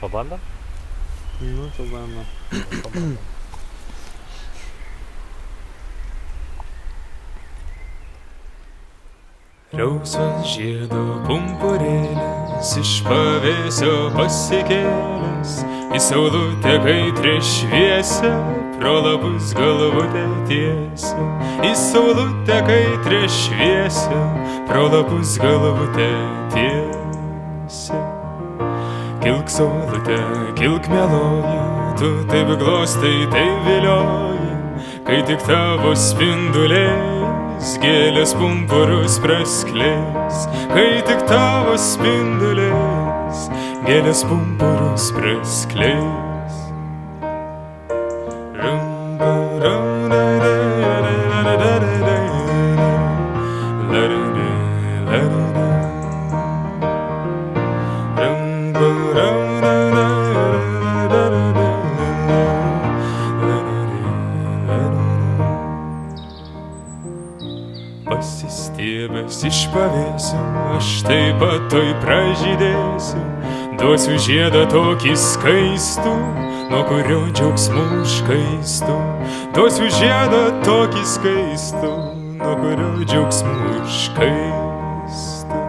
Pabandom? Nu, to bandom. Pabandom. Rausvas žiedo pumpurėlis iš pavėsio pasikėlęs, į saulutę kaitrę šviesę, pro lapus galvutę tiesę. Į saulutę kaitrę šviesę, pro lapus galvutę tiesę. Kilk saulutę, kilk mieloji, tu taip glostai, taip vilioji, kai tik tavo spindulės gėlės pumpurus praskleis, kai tik tavo spindulės gėlės pumpurus praskleis. Pasistiebęs iš pavėsio, aš taip pat toj pražydėsiu, duosiu žiedą tokį skaistų, nuo kurio džiaugsmų užkaistų. Duosiu žiedą tokį skaistų, nuo kurio džiaugsmų užkaistų.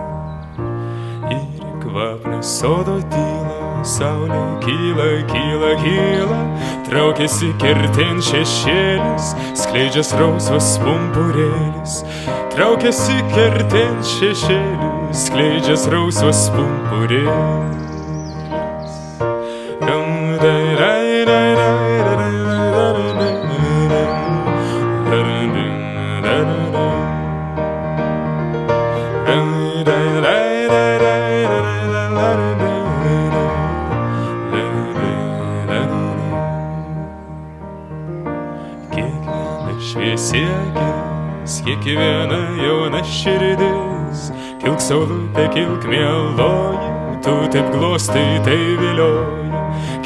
Ir kvapnią sodo tylą, saulė kyla, kyla, kyla, traukiasi kertin šešėlis, skleidžias rausvas pumpurėlis. Traukiasi kertin šešėlis, skleidžias rausvas pumpurėlis. Kiekviena šviesi akis, kiekviena jauna širdis, kilk saulutė, kilk mieloji, tu taip glostai, taip vilioji.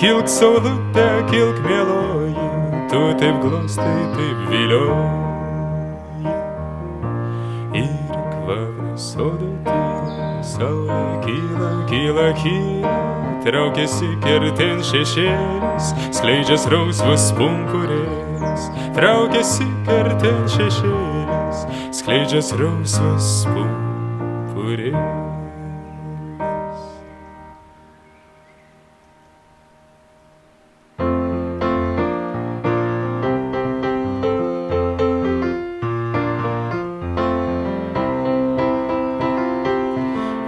Kilk saulutė, kilk mieloji, tu taip glostai, taip vilioji. Ir kvapnią sodo tylą, saulė kyla, kyla, kyla, traukiasi kertin šešėlis, skleidžias rausvas pumpurėlis. Traukiasi kertin šešėlis, skleidžias rausvas pumpurėlis.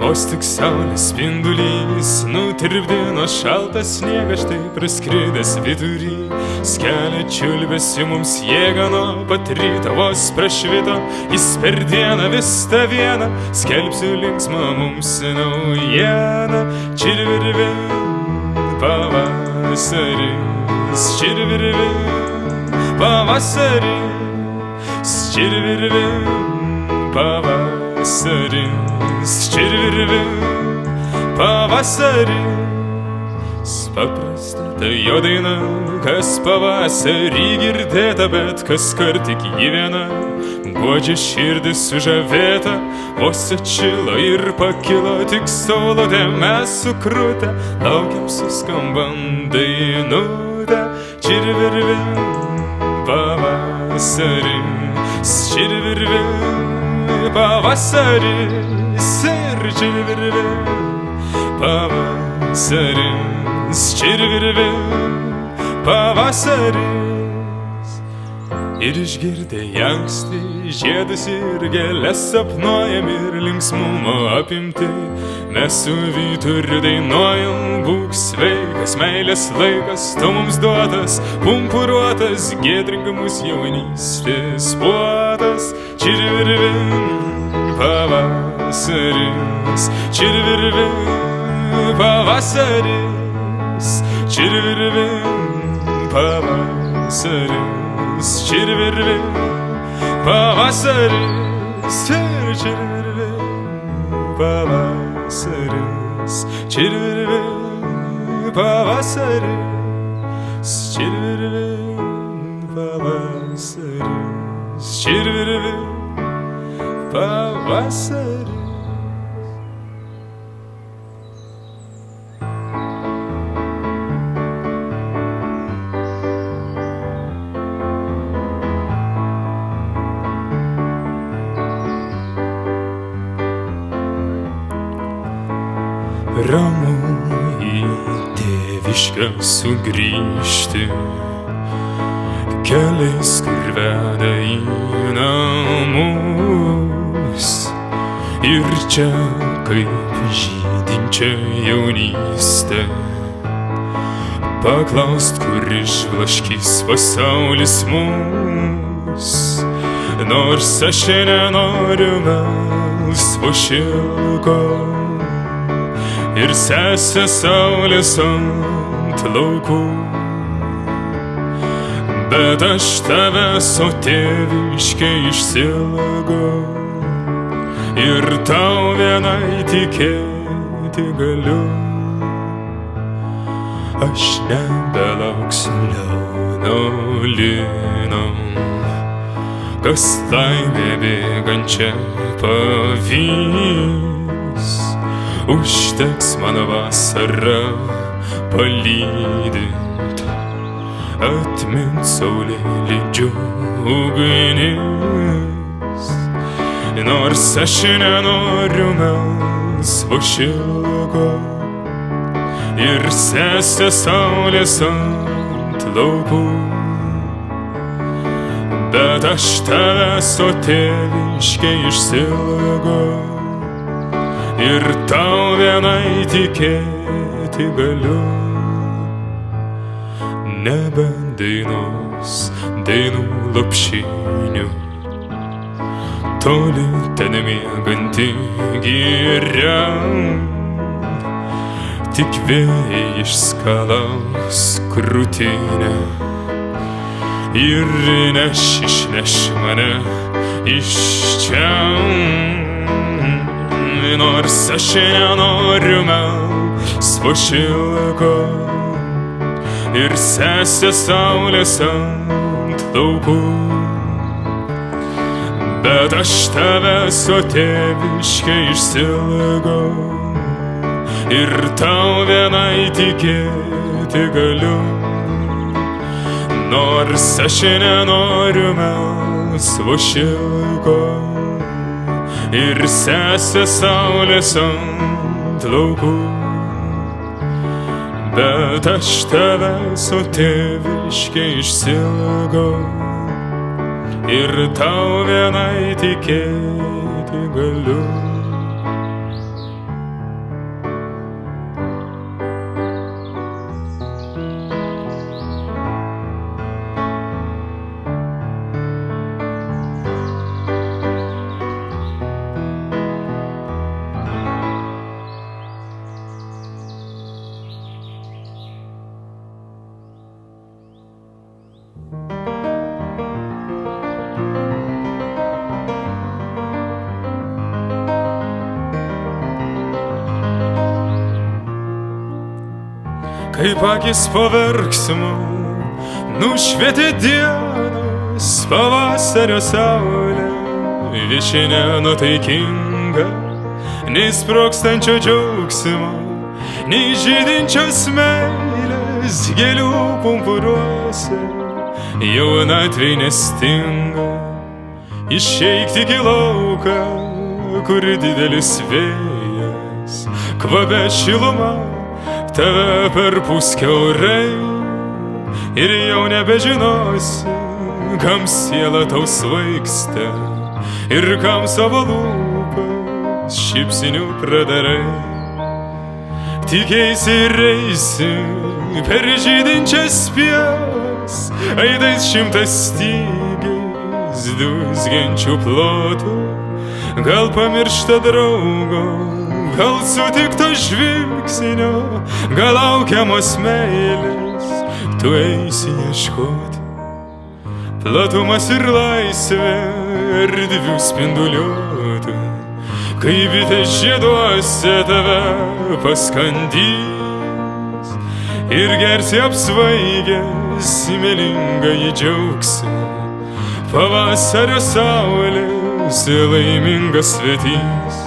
Vos tik saulės spindulys nutirpdino šaltą sniegą, štai praskridęs vidury, skelia čiulbėsi mums jėga nuo pat ryto, vos prašvito, jis per dieną vis tą vieną, skelbsiu linksmą mums naujieną. Čirvirvin pavasaris, čirvirvin pavasaris, čirvirvin pavasaris. Čirvirvin pavasaris, paprasta ta jo daina, kas pavasarį girdėta, bet kas kart tik ji viena, guodžia širdis sužavėta, vos atšilo ir pakilo, tik saulutė mes sukrutę, laukiam suskambant dainutę. Čirvirvin pavasaris, čirvirvin pavasaris. Ir čirvirvin pavasaris, čirvirvin pavasaris. Ir išgirdę anksti žiedus ir gėles sapnuojam ir linksmumo apimti, mes su vyturiu dainuojam, būk sveikas, meilės laikas tu mums duotas, pumpuruotas, giedringamus jaunystės puotas. Čirvirvin pavasaris, čirvirvin pavasaris, čirvirvin pavasaris, čirvirvin pavasaris, čirvirvin pavasaris, čirvirvin pavasaris, čirvirvin pavasaris, čirvirvin pavasaris. miške sugrįžti keliais, kur veda į namus. Ir čia kaip žydinčia jaunystė paklaust, kur išblaškys pasaulis mus. Nors aš nenoriu melsvo šilko ir sesė saulės ant laukų, bet aš tavęs, o tėviškei, išsilagau ir tau vienai tikėti galiu. Aš nebelauksiu liauno lino, kas laimė bėgančią pavys. Užteks mano vasarą palydint, atmint saulėlydžio ugnis. Nors aš nenoriu melsvo šilko ir sesė saulės ant laukų, bet aš tavęs, o tėviškei, išsilagau ir tau vienai tikėti galiu. Nebent dainos dainų lopšinių, toli ten mieganti giria, tik vėjai išskalaus krūtinę ir išneš mane iš čia. Nors aš nenoriu melsvo šilko ir sesė saulės ant laukų, bet aš tavęs, o tėviškei, išsilagau ir tau vienai tikėti galiu. Nors aš nenoriu melsvo šilko ir sesė saulės ant laukų, bet aš tavęs, o tėviškei, išsilagau ir tau vienai tikėti galiu. Kaip akis po verksmo nušvietė dienos pavasario saulė, viešinė nuotaikinga, nei sprogstančio džiaugsmo, nei žydinčios meilės gėlių pumpuruose. Jaunatvei nestinga išeik tik į lauką, kur didelis vėjas kvapia šiluma tave perpūs kiaurai, ir jau nebežinosi, kam siela tau svaigsta ir kam savo lūpas šypsinių pradarai. Tikėsi ir eisi per žydinčias pievas, aidais šimtastygiais dūzgiančių plotų, gal pamiršta draugo, gal sutikto žvilgsnio, gal laukiamos meilės, tu eisi ieškoti. Platumas ir laisvė erdvių spinduliuotų, kai bitės žieduose tave paskandys, ir gersi apsvaigęs įmelingąjį džiaugsmą, pavasario saulės laimingas svetys.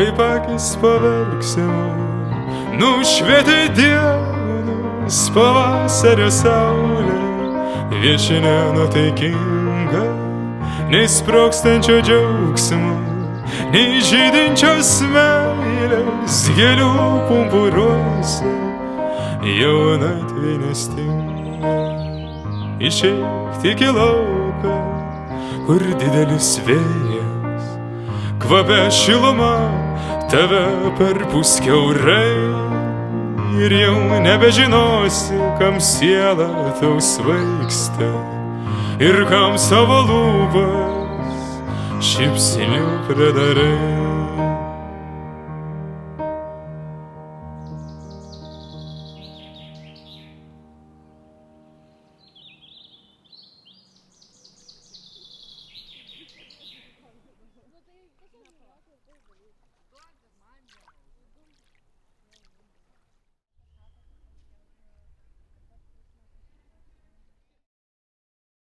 kaip akis paverksimo, nušvietė dienos pavasario saulė, viešinė nuotaikinga, nei sprokstančio džiaugsmo, nei žydinčios meilės gėlių pumpuruose, jaunatvė nestinga. Išeik tik į lauką, kur didelis vėjas kvapia šiluma tave perpūs kiaurai, ir jau nebežinosi, kam siela tau svaigsta ir kam savo lūpas šypsniu pridarai.